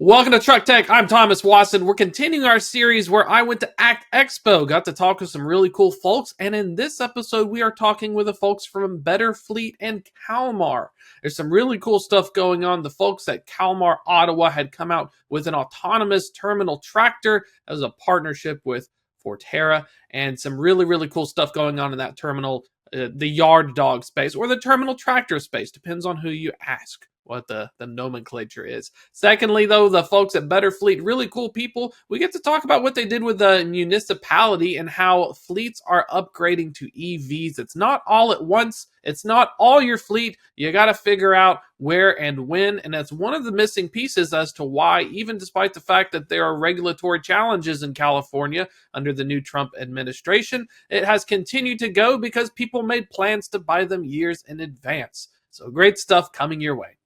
Welcome to Truck Tech. I'm Thomas Wasson. We're continuing our series where I went to ACT Expo, got to talk with some really cool folks, and in this episode we are talking with the folks from BetterFleet and Kalmar. There's some really cool stuff going on. The folks at Kalmar, Ottawa had come out with an autonomous terminal tractor as a partnership with Forterra, and some really cool stuff going on in that terminal, the yard dog space, or the terminal tractor space, depends on who you ask what the nomenclature is. Secondly, though, the folks at BetterFleet, really cool people. We get to talk about what they did with the municipality and how fleets are upgrading to EVs. It's not all at once. It's not all your fleet. You got to figure out where and when, and that's one of the missing pieces as to why, even despite the fact that there are regulatory challenges in California under the new Trump administration, it has continued to go because people made plans to buy them years in advance. So great stuff coming your way.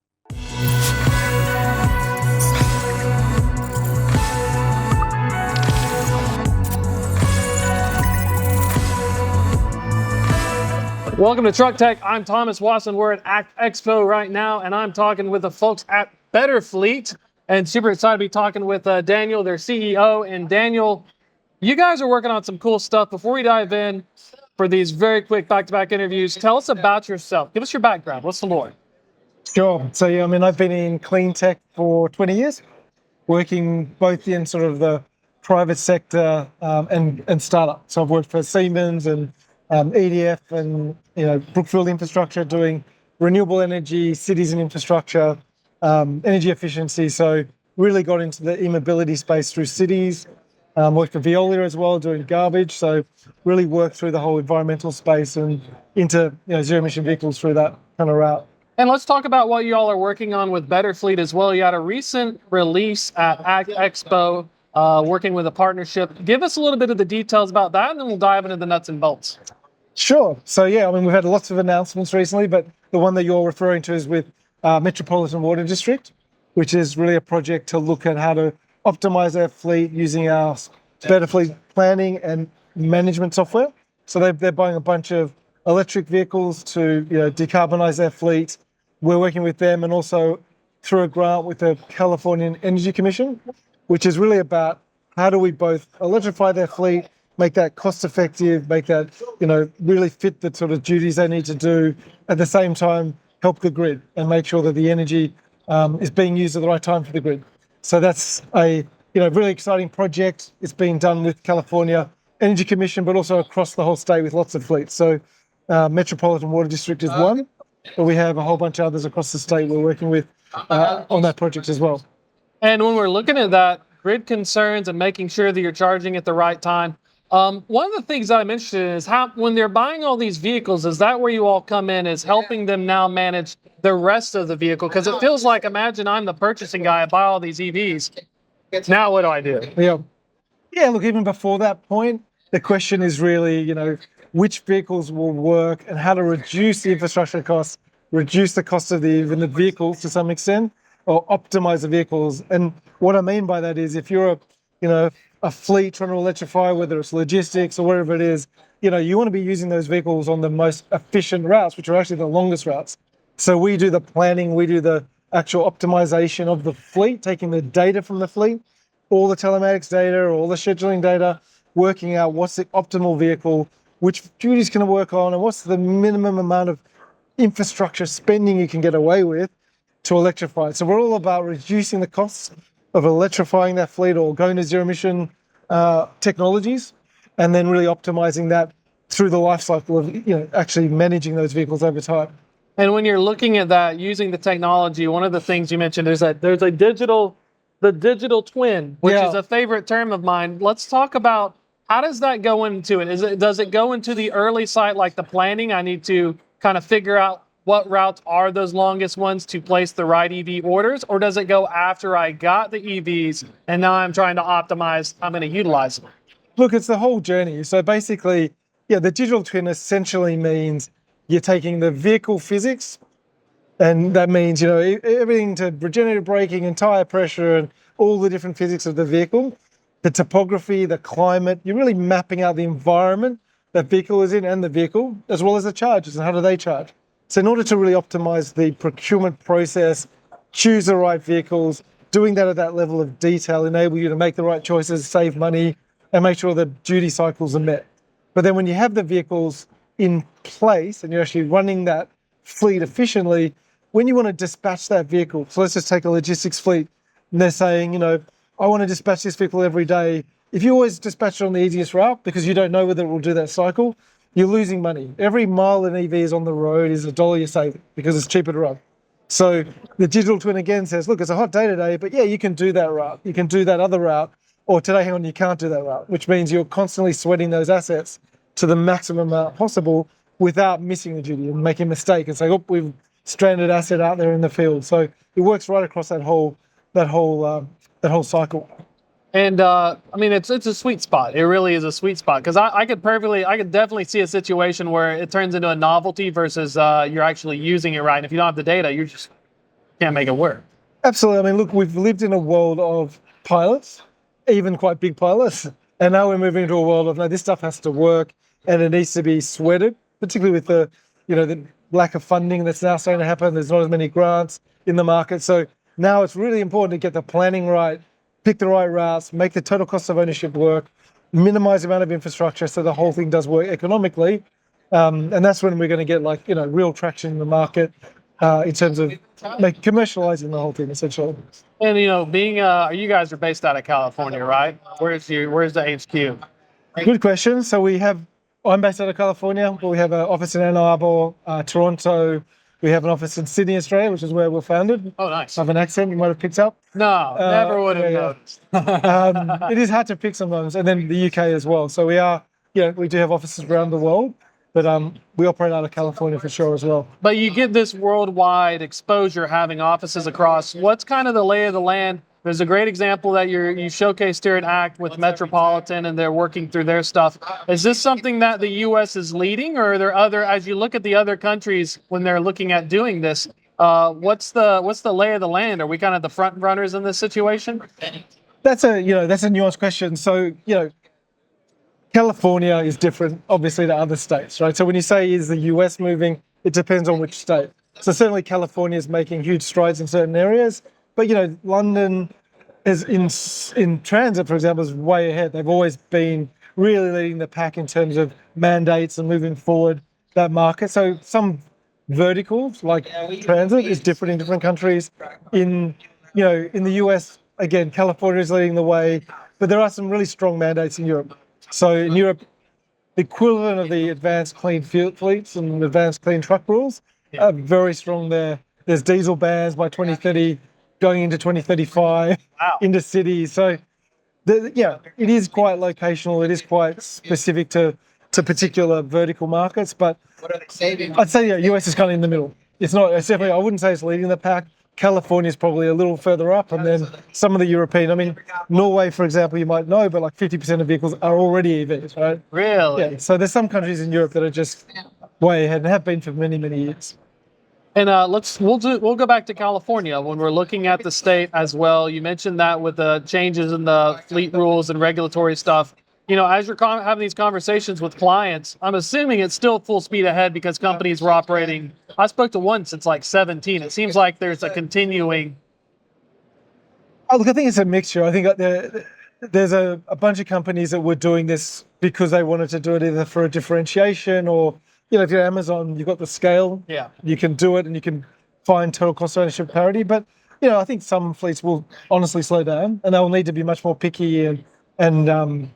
Welcome to Truck Tech. I'm Thomas Wasson. We're at ACT Expo right now, and I'm talking with the folks at BetterFleet, and super excited to be talking with Daniel, their CEO. And Daniel, you guys are working on some cool stuff. Before we dive in for these very quick back-to-back interviews, tell us about yourself. Give us your background. What's the lore? Sure. So, yeah, I've been in clean tech for 20 years, working both in sort of the private sector and startup. So I've worked for Siemens and EDF and, Brookfield Infrastructure, doing renewable energy, cities and infrastructure, energy efficiency. So really got into the e-mobility space through cities. Worked for Veolia as well, doing garbage. So really worked through the whole environmental space and into zero emission vehicles through that kind of route. And let's talk about what you all are working on with BetterFleet as well. You had a recent release at ACT Expo, working with a partnership. Give us a little bit of the details about that, and then we'll dive into the nuts and bolts. Sure. So, yeah, we've had lots of announcements recently, but the one that you're referring to is with Metropolitan Water District, which is really a project to look at how to optimize our fleet using our BetterFleet planning and management software. So they're buying a bunch of electric vehicles to decarbonize their fleet. We're working with them and also through a grant with the Californian Energy Commission, which is really about how do we both electrify their fleet, make that cost effective, make that, really fit the sort of duties they need to do, at the same time help the grid and make sure that the energy is being used at the right time for the grid. So that's a really exciting project. It's being done with California Energy Commission, but also across the whole state with lots of fleets. So Metropolitan Water District is one, but we have a whole bunch of others across the state we're working with on that project as well. And when we're looking at that, grid concerns and making sure that you're charging at the right time, one of the things that I'm interested in is how, when they're buying all these vehicles, is that where you all come in, is helping them now manage the rest of the vehicle? Because it feels like, imagine I'm the purchasing guy, I buy all these EVs. Now what do I do? Yeah, look, even before that point, the question is really, which vehicles will work and how to reduce the infrastructure costs, reduce the cost of even the vehicles to some extent, or optimize the vehicles. And what I mean by that is if you're a fleet trying to electrify, whether it's logistics or whatever it is, you want to be using those vehicles on the most efficient routes, which are actually the longest routes. So we do the planning, we do the actual optimization of the fleet, taking the data from the fleet, all the telematics data, all the scheduling data, working out what's the optimal vehicle, which duties can it work on, and what's the minimum amount of infrastructure spending you can get away with to electrify. So we're all about reducing the costs of electrifying that fleet or going to zero emission technologies, and then really optimizing that through the life cycle of actually managing those vehicles over time. And when you're looking at that, using the technology, one of the things you mentioned is that there's the digital twin, which is a favorite term of mine. Let's talk about, how does that go into it? Does it go into the early site, like the planning? I need to kind of figure out what routes are those longest ones to place the right EV orders, or does it go after I got the EVs and now I'm trying to optimize, I'm going to utilize them? Look, it's the whole journey. So basically, the digital twin essentially means you're taking the vehicle physics, and that means, everything to regenerative braking and tire pressure and all the different physics of the vehicle, the topography, the climate. You're really mapping out the environment that vehicle is in and the vehicle, as well as the chargers and how do they charge. So in order to really optimize the procurement process, choose the right vehicles, doing that at that level of detail enable you to make the right choices, save money, and make sure the duty cycles are met. But then when you have the vehicles in place and you're actually running that fleet efficiently, when you want to dispatch that vehicle, so let's just take a logistics fleet, and they're saying, you know, I want to dispatch this vehicle every day. If you always dispatch it on the easiest route because you don't know whether it will do that cycle, you're losing money. Every mile an EV is on the road is $1 you're saving because it's cheaper to run. So the digital twin again says, look, it's a hot day today, but yeah, you can do that route. You can do that other route. Or today, hang on, you can't do that route, which means you're constantly sweating those assets to the maximum amount possible without missing the duty and making a mistake and say, oh, we've stranded asset out there in the field. So it works right across that whole cycle. And I mean, it's a sweet spot. It really is a sweet spot because I could definitely see a situation where it turns into a novelty versus you're actually using it right. And if you don't have the data, you just can't make it work. Absolutely. I mean, look, we've lived in a world of pilots, even quite big pilots, and now we're moving into a world of no, this stuff has to work and it needs to be sweated, particularly with the lack of funding that's now starting to happen. There's not as many grants in the market, so now it's really important to get the planning right, pick the right routes, make the total cost of ownership work, minimize the amount of infrastructure so the whole thing does work economically. And that's when we're going to get real traction in the market in terms of commercializing the whole thing, essentially. And, you guys are based out of California, right? Where's the HQ? Good question. So I'm based out of California, but we have an office in Ann Arbor, Toronto. We have an office in Sydney, Australia, which is where we're founded. Oh, nice. I have an accent you might have picked up. No, never would have noticed. It is hard to pick sometimes. And then the UK as well. So we do have offices around the world, but we operate out of California for sure as well. But you get this worldwide exposure having offices across. What's kind of the lay of the land? There's a great example that you showcased here at ACT with Metropolitan, and they're working through their stuff. Is this something that the U.S. is leading, or are there as you look at the other countries when they're looking at doing this, what's the lay of the land? Are we kind of the front runners in this situation? That's a nuanced question. So, California is different, obviously, to other states, right? So when you say is the US moving, it depends on which state. So certainly California is making huge strides in certain areas, but London is in transit, for example, is way ahead. They've always been really leading the pack in terms of mandates and moving forward that market. So some verticals like transit is different in different countries. In the US, again, California is leading the way, but there are some really strong mandates in Europe. So in Europe, the equivalent of the advanced clean fuel fleets and advanced clean truck rules are very strong there. There's diesel bans by 2030, going into 2035 into cities. So, it is quite locational. It is quite specific to particular vertical markets. But I'd say US is kind of in the middle. It's definitely, I wouldn't say it's leading the pack. California is probably a little further up, and then some of the European. Norway, for example, you might know, but 50% of vehicles are already EVs, right? Really? Yeah. So there's some countries in Europe that are just way ahead and have been for many, many years. And we'll go back to California when we're looking at the state as well. You mentioned that with the changes in the fleet rules and regulatory stuff. As you're having these conversations with clients, I'm assuming it's still full speed ahead because companies were operating. I spoke to one since 17. It seems like there's a continuing. Oh, look, I think it's a mixture. I think there's a bunch of companies that were doing this because they wanted to do it either for a differentiation or, if you're Amazon, you've got the scale. Yeah. You can do it and you can find total cost of ownership parity. But, I think some fleets will honestly slow down and they'll need to be much more picky and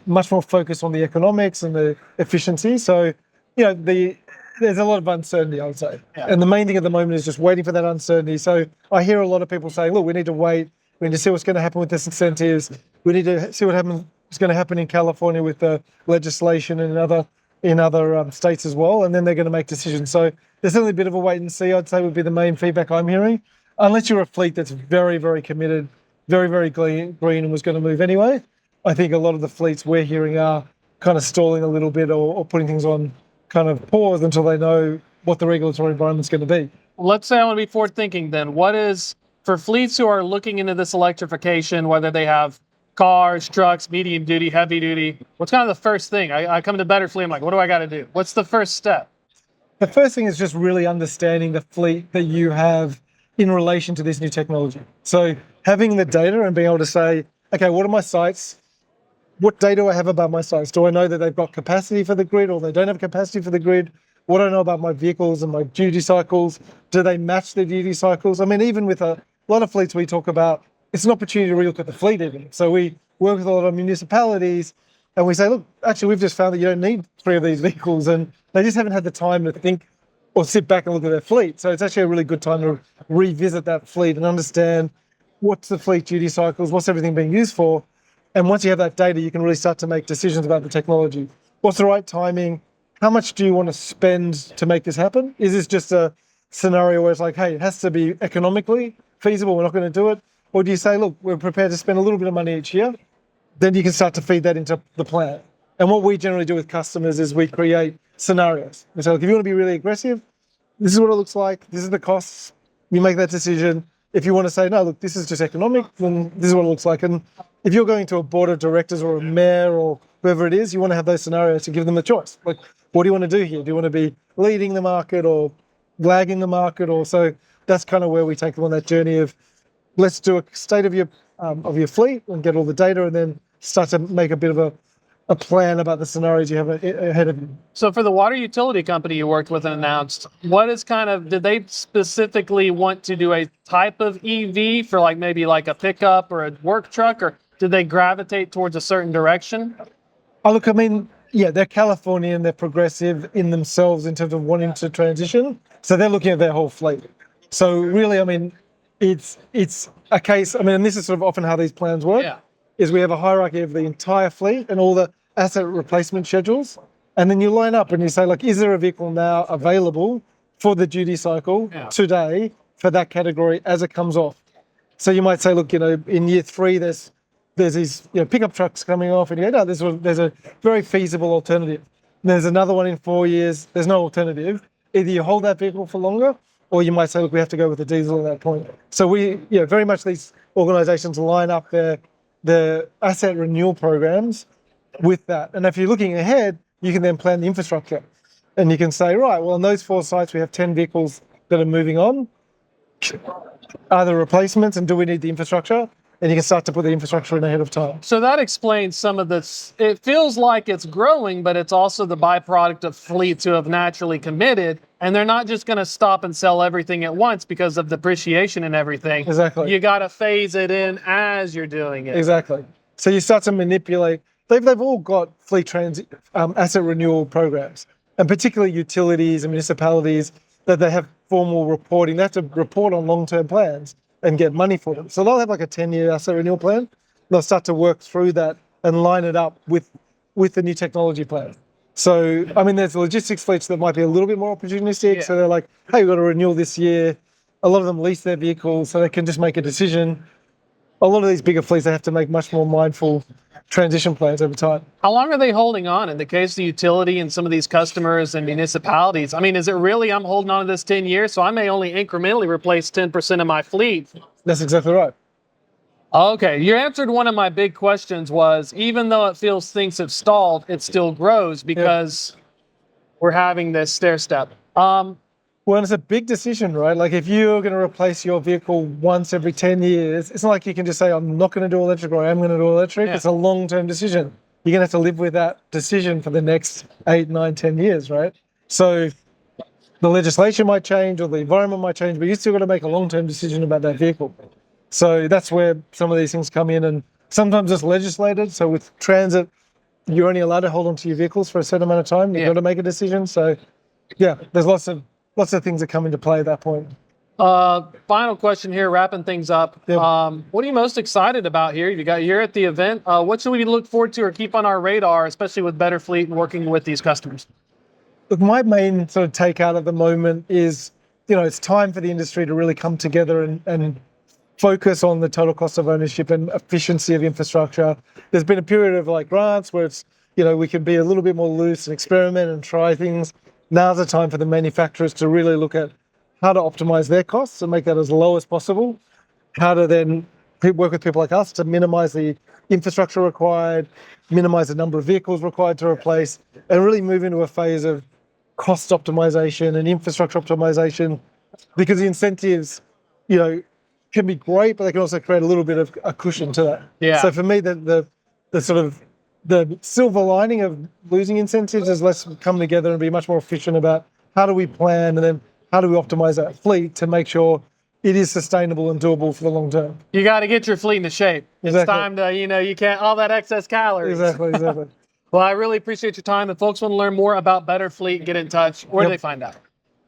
much more focused on the economics and the efficiency. So, there's a lot of uncertainty, I would say. Yeah. And the main thing at the moment is just waiting for that uncertainty. So I hear a lot of people saying, look, we need to wait. We need to see what's going to happen with this incentives. We need to see what's going to happen in California with the legislation and in other states as well. And then they're going to make decisions. So there's certainly a bit of a wait and see, I'd say, would be the main feedback I'm hearing. Unless you're a fleet that's very, very committed, very, very green and was going to move anyway. I think a lot of the fleets we're hearing are kind of stalling a little bit or putting things on kind of pause until they know what the regulatory environment's going to be. Let's say I want to be forward thinking then. What is, for fleets who are looking into this electrification, whether they have cars, trucks, medium duty, heavy duty, what's kind of the first thing? I come to BetterFleet, I'm like, what do I got to do? What's the first step? The first thing is just really understanding the fleet that you have in relation to this new technology. So having the data and being able to say, okay, what are my sites? What data do I have about my sites? Do I know that they've got capacity for the grid or they don't have capacity for the grid? What do I know about my vehicles and my duty cycles? Do they match the duty cycles? I mean, even with a lot of fleets we talk about, it's an opportunity to relook at the fleet even. So we work with a lot of municipalities and we say, look, actually, we've just found that you don't need 3 of these vehicles, and they just haven't had the time to think or sit back and look at their fleet. So it's actually a really good time to revisit that fleet and understand what's the fleet duty cycles, what's everything being used for. And once you have that data, you can really start to make decisions about the technology. What's the right timing? How much do you want to spend to make this happen? Is this just a scenario where it's like, hey, it has to be economically feasible, we're not going to do it? Or do you say, look, we're prepared to spend a little bit of money each year? Then you can start to feed that into the plan. And what we generally do with customers is we create scenarios. We say, look, if you want to be really aggressive, this is what it looks like, this is the costs, you make that decision. If you want to say, no, look, this is just economic, then this is what it looks like. And if you're going to a board of directors or a mayor or whoever it is, you want to have those scenarios to give them a choice. Like, what do you want to do here? Do you want to be leading the market or lagging the market? Or so that's kind of where we take them on that journey of, let's do a state of your fleet and get all the data, and then start to make a bit of a plan about the scenarios you have ahead of you. So for the water utility company you worked with and announced, what is did they specifically want to do a type of EV for like maybe like a pickup or a work truck, or did they gravitate towards a certain direction? Oh, look, I mean, yeah, they're Californian, they're progressive in themselves in terms of wanting to transition. So they're looking at their whole fleet. So really, I mean, it's a case, I mean, and this is sort of often how these plans work. Yeah. Is we have a hierarchy of the entire fleet and all the asset replacement schedules. And then you line up and you say, like, is there a vehicle now available for the duty cycle today for that category as it comes off? So you might say, look, in year 3, there's these pickup trucks coming off, and you go, no, there's a very feasible alternative. And there's another one in 4 years, there's no alternative. Either you hold that vehicle for longer, or you might say, look, we have to go with the diesel at that point. So we, very much these organizations line up their asset renewal programs with that. And if you're looking ahead, you can then plan the infrastructure. And you can say, right, well, on those 4 sites, we have 10 vehicles that are moving on. Are there replacements, and do we need the infrastructure? And you can start to put the infrastructure in ahead of time. So that explains some of this. It feels like it's growing, but it's also the byproduct of fleets who have naturally committed, and they're not just going to stop and sell everything at once because of depreciation and everything. Exactly. You got to phase it in as you're doing it. Exactly. So you start to manipulate. They've all got fleet asset renewal programs, and particularly utilities and municipalities, that they have formal reporting. They have to report on long-term plans and get money for them. So they'll have like a 10-year asset renewal plan. They'll start to work through that and line it up with the new technology plan. So, I mean, there's logistics fleets that might be a little bit more opportunistic. Yeah. So they're like, hey, we've got a renewal this year. A lot of them lease their vehicles, so they can just make a decision. A lot of these bigger fleets, they have to make much more mindful transition plans over time. How long are they holding on in the case of the utility and some of these customers and municipalities? I mean, is it really I'm holding on to this 10 years, so I may only incrementally replace 10% of my fleet? That's exactly right. Okay, you answered one of my big questions was, even though it feels things have stalled, it still grows because we're having this stair step. Well, it's a big decision, right? Like if you're going to replace your vehicle once every 10 years, it's not like you can just say, I'm not going to do electric or I am going to do electric. Yeah. It's a long-term decision. You're going to have to live with that decision for the next 8, 9, 10 years, right? So the legislation might change or the environment might change, but you still got to make a long-term decision about that vehicle. So that's where some of these things come in, and sometimes it's legislated. So with transit, you're only allowed to hold on to your vehicles for a certain amount of time. You've got to make a decision. So yeah, there's lots of things that come into play at that point. Final question here, wrapping things up. Yep. What are you most excited about here? You're at the event. What should we look forward to or keep on our radar, especially with BetterFleet and working with these customers? Look, my main sort of takeout at the moment is, it's time for the industry to really come together and focus on the total cost of ownership and efficiency of infrastructure. There's been a period of like grants where it's, we can be a little bit more loose and experiment and try things. Now's the time for the manufacturers to really look at how to optimize their costs and make that as low as possible, how to then work with people like us to minimize the infrastructure required, minimize the number of vehicles required to replace, and really move into a phase of cost optimization and infrastructure optimization, because the incentives can be great, but they can also create a little bit of a cushion to that. Yeah. So for me, the sort of the silver lining of losing incentives is let's come together and be much more efficient about how do we plan and then how do we optimize that fleet to make sure it is sustainable and doable for the long term. You got to get your fleet into shape. Exactly. It's time to, you can't, all that excess calories. Exactly. Well, I really appreciate your time. If folks want to learn more about BetterFleet, get in touch. Where do they find out?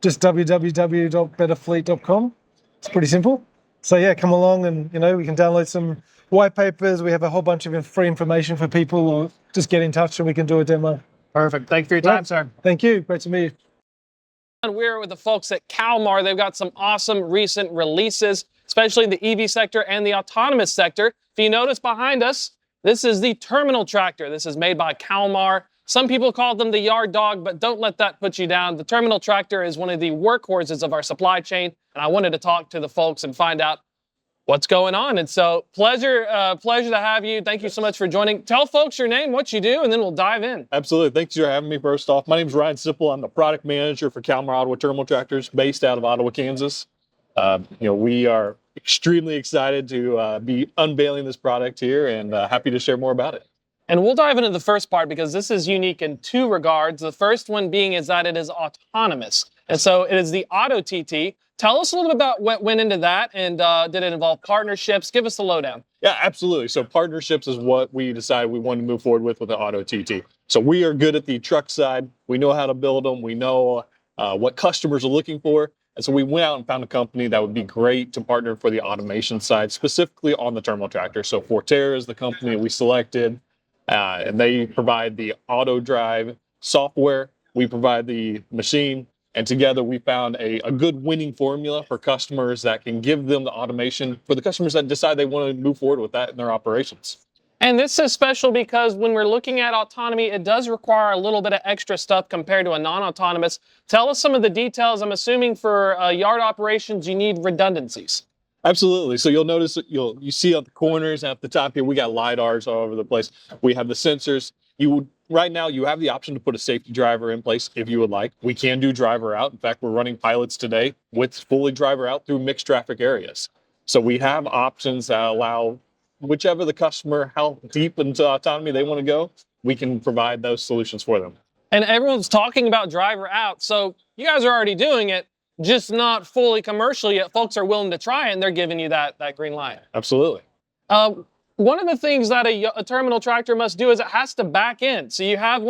Just www.betterfleet.com. It's pretty simple. So yeah, come along and, we can download some white papers. We have a whole bunch of free information for people, or just get in touch and we can do a demo. Perfect. Thank you for your time, sir. Thank you. Great to meet you. And we're with the folks at Kalmar. They've got some awesome recent releases, especially in the EV sector and the autonomous sector. If you notice behind us, this is the terminal tractor. This is made by Kalmar. Some people call them the yard dog, but don't let that put you down. The terminal tractor is one of the workhorses of our supply chain, and I wanted to talk to the folks and find out what's going on. And so pleasure to have you. Thank you so much for joining. Tell folks your name, what you do, and then we'll dive in. Absolutely. Thanks for having me first off. My name is Ryan Sipple. I'm the product manager for Kalmar Ottawa Terminal Tractors based out of Ottawa, Kansas. We are extremely excited to be unveiling this product here and happy to share more about it. And we'll dive into the first part because this is unique in two regards. The first one being is that it is autonomous. And so it is the Auto-PT. Tell us a little bit about what went into that, and did it involve partnerships? Give us the lowdown. Yeah, absolutely. So partnerships is what we decided we wanted to move forward with the Auto-PT. So we are good at the truck side. We know how to build them. We know what customers are looking for. And so we went out and found a company that would be great to partner for the automation side, specifically on the terminal tractor. So Forterra is the company we selected, and they provide the auto drive software. We provide the machine. And together we found a good winning formula for customers that can give them the automation for the customers that decide they want to move forward with that in their operations. And this is special because when we're looking at autonomy, it does require a little bit of extra stuff compared to a non-autonomous. Tell us some of the details. I'm assuming for yard operations, you need redundancies. Absolutely. So you'll notice, you see at the corners and at the top here, we got LiDARs all over the place. We have the sensors. Right now, you have the option to put a safety driver in place if you would like. We can do driver out. In fact, we're running pilots today with fully driver out through mixed traffic areas. So we have options that allow whichever the customer, how deep into autonomy they want to go, we can provide those solutions for them. And everyone's talking about driver out. So you guys are already doing it, just not fully commercial yet. Folks are willing to try it, and they're giving you that green light. Absolutely. One of the things that a terminal tractor must do is it has to back in. So you have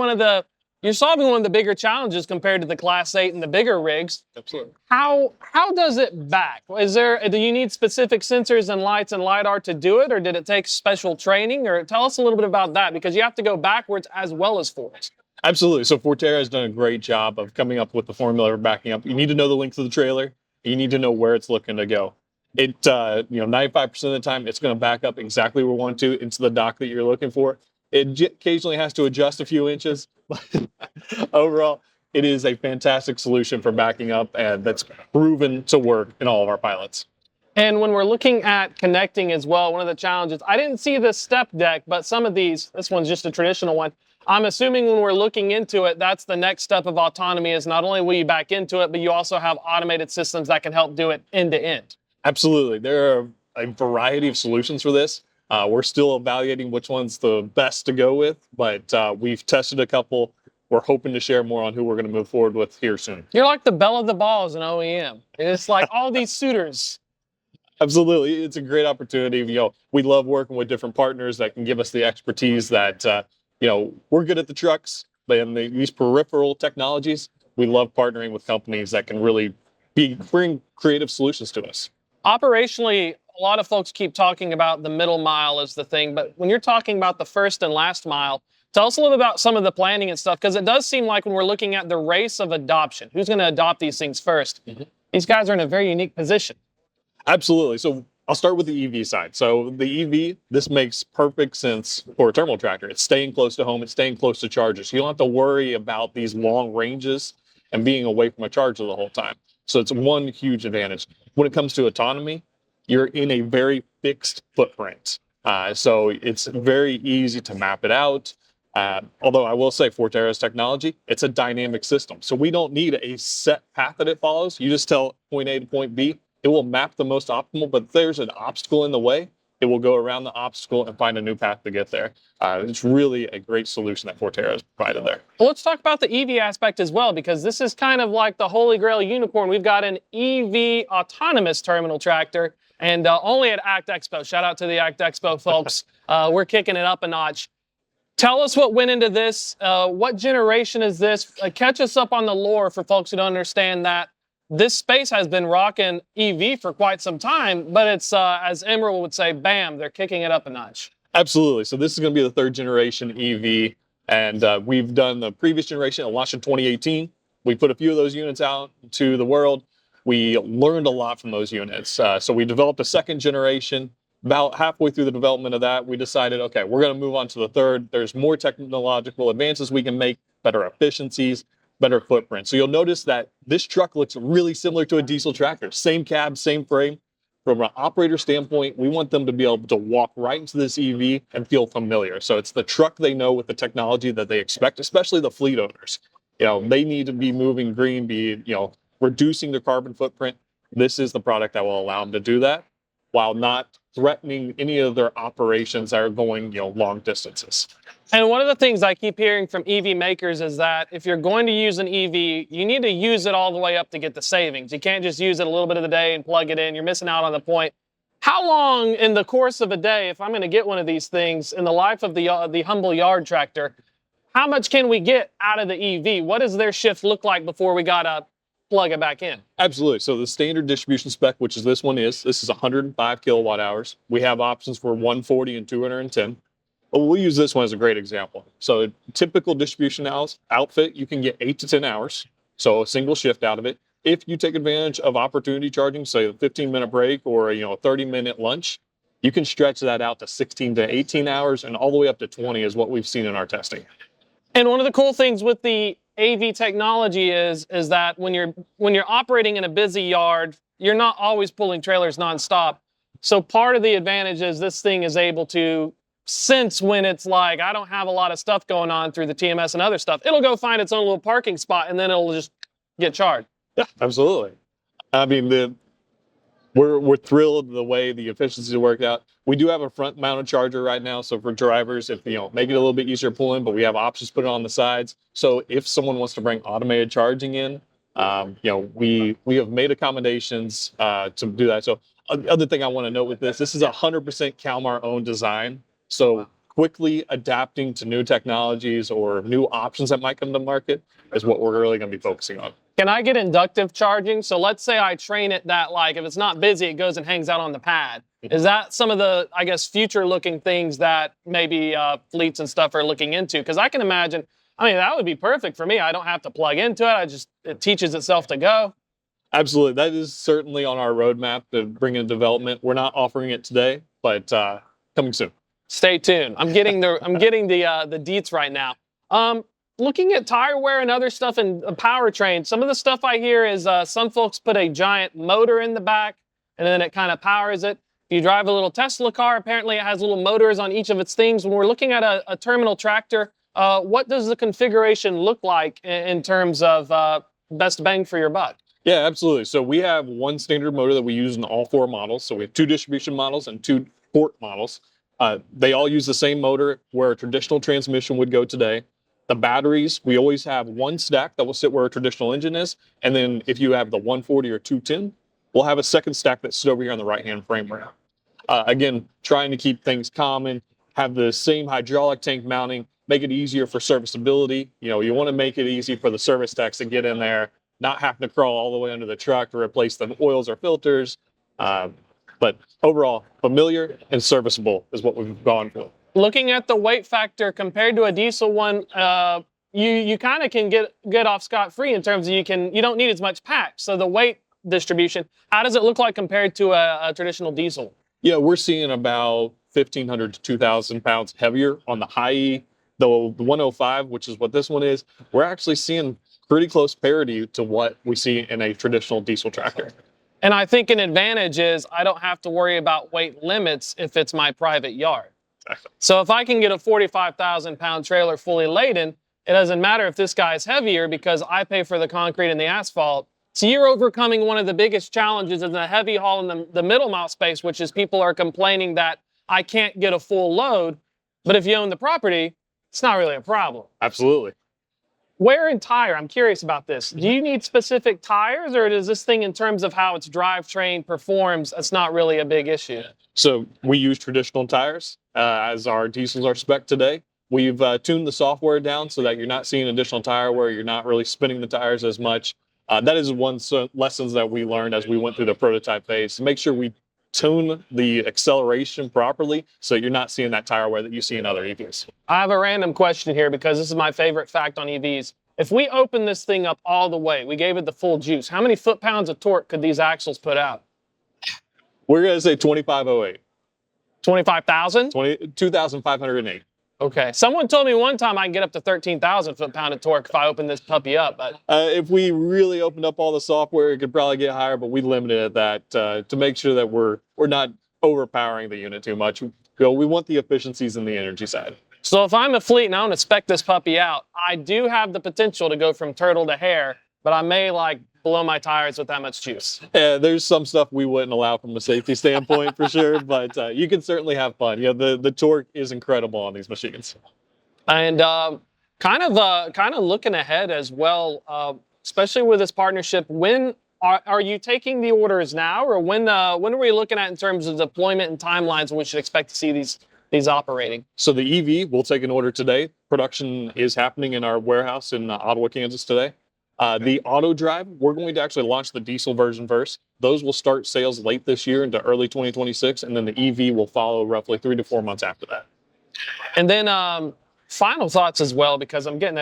you're solving one of the bigger challenges compared to the Class 8 and the bigger rigs. Absolutely. How does it back? Do you need specific sensors and lights and LiDAR to do it, or did it take special training? Or tell us a little bit about that, because you have to go backwards as well as forwards. Absolutely. So Forterra has done a great job of coming up with the formula for backing up. You need to know the length of the trailer. You need to know where it's looking to go. 95% of the time, it's going to back up exactly where we want to into the dock that you're looking for. It occasionally has to adjust a few inches, but overall, it is a fantastic solution for backing up, and that's proven to work in all of our pilots. And when we're looking at connecting as well, one of the challenges, I didn't see the step deck, but some of this one's just a traditional one. I'm assuming when we're looking into it, that's the next step of autonomy, is not only will you back into it, but you also have automated systems that can help do it end to end. Absolutely. There are a variety of solutions for this. We're still evaluating which one's the best to go with, but we've tested a couple. We're hoping to share more on who we're going to move forward with here soon. You're like the belle of the ball as an OEM. It's like all these suitors. Absolutely. It's a great opportunity. We love working with different partners that can give us the expertise that, we're good at the trucks, but in these peripheral technologies, we love partnering with companies that can really bring creative solutions to us. Operationally, a lot of folks keep talking about the middle mile as the thing, but when you're talking about the first and last mile, tell us a little bit about some of the planning and stuff, because it does seem like when we're looking at the race of adoption, who's going to adopt these things first? Mm-hmm. These guys are in a very unique position. Absolutely. So I'll start with the EV side. So the EV, this makes perfect sense for a terminal tractor. It's staying close to home. It's staying close to chargers. You don't have to worry about these long ranges and being away from a charger the whole time. So it's one huge advantage. When it comes to autonomy, you're in a very fixed footprint. So it's very easy to map it out. Although I will say Forterra's technology, it's a dynamic system. So we don't need a set path that it follows. You just tell point A to point B, it will map the most optimal, but if there's an obstacle in the way, it will go around the obstacle and find a new path to get there. It's really a great solution that Forterra has provided there. Well, let's talk about the EV aspect as well, because this is kind of like the holy grail unicorn. We've got an EV autonomous terminal tractor, and only at ACT Expo. Shout out to the ACT Expo folks. We're kicking it up a notch. Tell us what went into this. What generation is this? Catch us up on the lore for folks who don't understand that. This space has been rocking EV for quite some time, but it's, as Emerald would say, bam, they're kicking it up a notch. Absolutely. So this is going to be the third generation EV, and we've done the previous generation. It launched in 2018. We put a few of those units out to the world. We learned a lot from those units. So we developed a second generation. About halfway through the development of that, we decided, okay, we're going to move on to the third. There's more technological advances we can make, better efficiencies, better footprint. So you'll notice that this truck looks really similar to a diesel tractor. Same cab, same frame. From an operator standpoint, we want them to be able to walk right into this EV and feel familiar. So it's the truck they know with the technology that they expect, especially the fleet owners. They need to be moving green, reducing their carbon footprint. This is the product that will allow them to do that while not threatening any of their operations that are going, long distances. And one of the things I keep hearing from EV makers is that if you're going to use an EV, you need to use it all the way up to get the savings. You can't just use it a little bit of the day and plug it in. You're missing out on the point. How long in the course of a day, if I'm going to get one of these things in the life of the humble yard tractor, how much can we get out of the EV? What does their shift look like before we got to plug it back in? Absolutely. So the standard distribution spec, which is this is 105 kilowatt hours. We have options for 140 and 210. But we'll use this one as a great example. So a typical distribution outfit, you can get 8 to 10 hours. So a single shift out of it. If you take advantage of opportunity charging, say a 15-minute break or a 30-minute lunch, you can stretch that out to 16 to 18 hours and all the way up to 20 is what we've seen in our testing. And one of the cool things with the AV technology is that when you're operating in a busy yard, you're not always pulling trailers nonstop. So part of the advantage is this thing is able to sense when it's like, I don't have a lot of stuff going on through the TMS and other stuff. It'll go find its own little parking spot and then it'll just get charged. Yeah, absolutely. I mean, we're thrilled the way the efficiency worked out. We do have a front mounted charger right now. So for drivers, if make it a little bit easier to pull in, but we have options to put it on the sides. So if someone wants to bring automated charging in, we have made accommodations to do that. So other thing I want to note with this is 100% Kalmar owned design. So quickly adapting to new technologies or new options that might come to market is what we're really going to be focusing on. Can I get inductive charging? So let's say I train it that if it's not busy, it goes and hangs out on the pad. Is that some of the, future looking things that maybe fleets and stuff are looking into? Because I can imagine, that would be perfect for me. I don't have to plug into it. It teaches itself to go. Absolutely. That is certainly on our roadmap to bring in development. We're not offering it today, but coming soon. Stay tuned. I'm getting the deets right now. Looking at tire wear and other stuff and powertrain, some of the stuff I hear is some folks put a giant motor in the back and then it kind of powers it. If you drive a little Tesla car, apparently it has little motors on each of its things. When we're looking at a terminal tractor, what does the configuration look like in terms of best bang for your buck? Yeah, absolutely. So we have one standard motor that we use in all 4 models. So we have 2 distribution models and 2 port models. They all use the same motor where a traditional transmission would go today. The batteries, we always have one stack that will sit where a traditional engine is. And then if you have the 140 or 210, we'll have a second stack that sits over here on the right-hand frame rail. Again, trying to keep things common, have the same hydraulic tank mounting, make it easier for serviceability. You want to make it easy for the service techs to get in there, not having to crawl all the way under the truck to replace the oils or filters. But overall, familiar and serviceable is what we've gone for. Looking at the weight factor compared to a diesel one, you kind of can get off scot-free in terms of you don't need as much pack. So the weight distribution, how does it look like compared to a traditional diesel? Yeah, we're seeing about 1,500 to 2,000 pounds heavier on the high E. The 105, which is what this one is, we're actually seeing pretty close parity to what we see in a traditional diesel tractor. And I think an advantage is I don't have to worry about weight limits if it's my private yard. Exactly. So if I can get a 45,000 pound trailer fully laden, it doesn't matter if this guy's heavier because I pay for the concrete and the asphalt So you're overcoming one of the biggest challenges in the heavy haul in the middle mile space, which is people are complaining that I can't get a full load. But if you own the property, it's not really a problem. Absolutely. Wear and tire, I'm curious about this. Do you need specific tires, or is this thing in terms of how its drivetrain performs, that's not really a big issue? So we use traditional tires as our diesels are spec today. We've tuned the software down so that you're not seeing additional tire wear. You're not really spinning the tires as much. That is one lessons that we learned as we went through the prototype phase, to make sure we tune the acceleration properly so you're not seeing that tire wear that you see in other EVs. I have a random question here because this is my favorite fact on EVs. If we open this thing up all the way, we gave it the full juice, how many foot-pounds of torque could these axles put out? We're going to say 2508. 25,000? 2,508. Okay. Someone told me one time I can get up to 13,000 foot-pound of torque if I open this puppy up. But If we really opened up all the software, it could probably get higher, but we limited that to make sure that we're not overpowering the unit too much. We want the efficiencies in the energy side. So if I'm a fleet and I want to spec this puppy out, I do have the potential to go from turtle to hare, but I may blow my tires with that much juice. Yeah, there's some stuff we wouldn't allow from a safety standpoint for sure, but you can certainly have fun. The torque is incredible on these machines. And kind of looking ahead as well, especially with this partnership. When are you taking the orders now, or when are we looking at in terms of deployment and timelines when we should expect to see these operating? So the EV, we'll take an order today. Production is happening in our warehouse in Ottawa, Kansas today. The auto drive, we're going to actually launch the diesel version first. Those will start sales late this year into early 2026, and then the EV will follow roughly 3 to 4 months after that. And then final thoughts as well, because I'm getting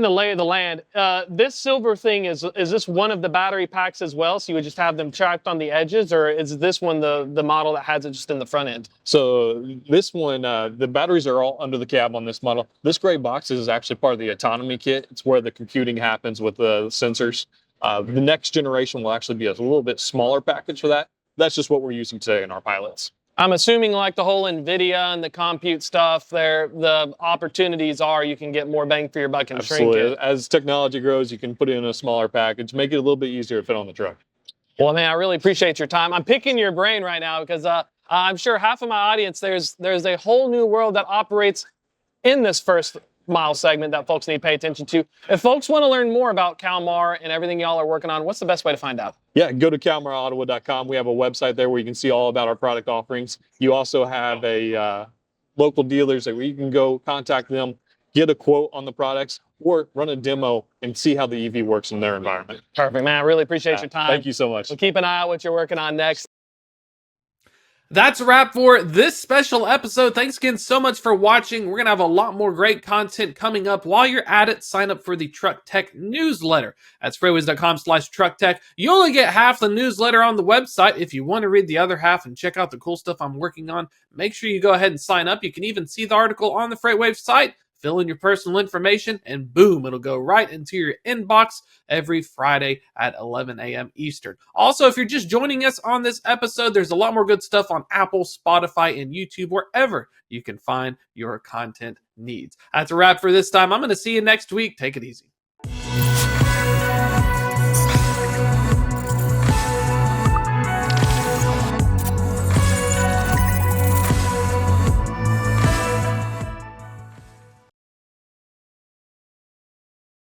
the lay of the land. This silver thing, is this one of the battery packs as well? So you would just have them tracked on the edges, or is this one the model that has it just in the front end? So this one, the batteries are all under the cab on this model. This gray box is actually part of the autonomy kit. It's where the computing happens with the sensors. The next generation will actually be a little bit smaller package for that. That's just what we're using today in our pilots. I'm assuming like the whole NVIDIA and the compute stuff, the opportunities are you can get more bang for your buck and shrink it. As technology grows, you can put it in a smaller package, make it a little bit easier to fit on the truck. Well, man, I really appreciate your time. I'm picking your brain right now because I'm sure half of my audience, there's a whole new world that operates in this first mile segment that folks need to pay attention to. If folks want to learn more about Kalmar and everything y'all are working on, what's the best way to find out? Yeah, go to kalmarottawa.com. We have a website there where you can see all about our product offerings. You also have a local dealers that you can go contact them, get a quote on the products, or run a demo and see how the EV works in their environment. Perfect, man. I really appreciate your time. Thank you so much. We'll keep an eye out what you're working on next. That's a wrap for this special episode. Thanks again so much for watching. We're going to have a lot more great content coming up. While you're at it, sign up for the Truck Tech newsletter. That's freightwaves.com/trucktech. You only get half the newsletter on the website. If you want to read the other half and check out the cool stuff I'm working on, make sure you go ahead and sign up. You can even see the article on the FreightWaves site. Fill in your personal information, and boom, it'll go right into your inbox every Friday at 11 a.m. Eastern. Also, if you're just joining us on this episode, there's a lot more good stuff on Apple, Spotify, and YouTube, wherever you can find your content needs. That's a wrap for this time. I'm going to see you next week. Take it easy.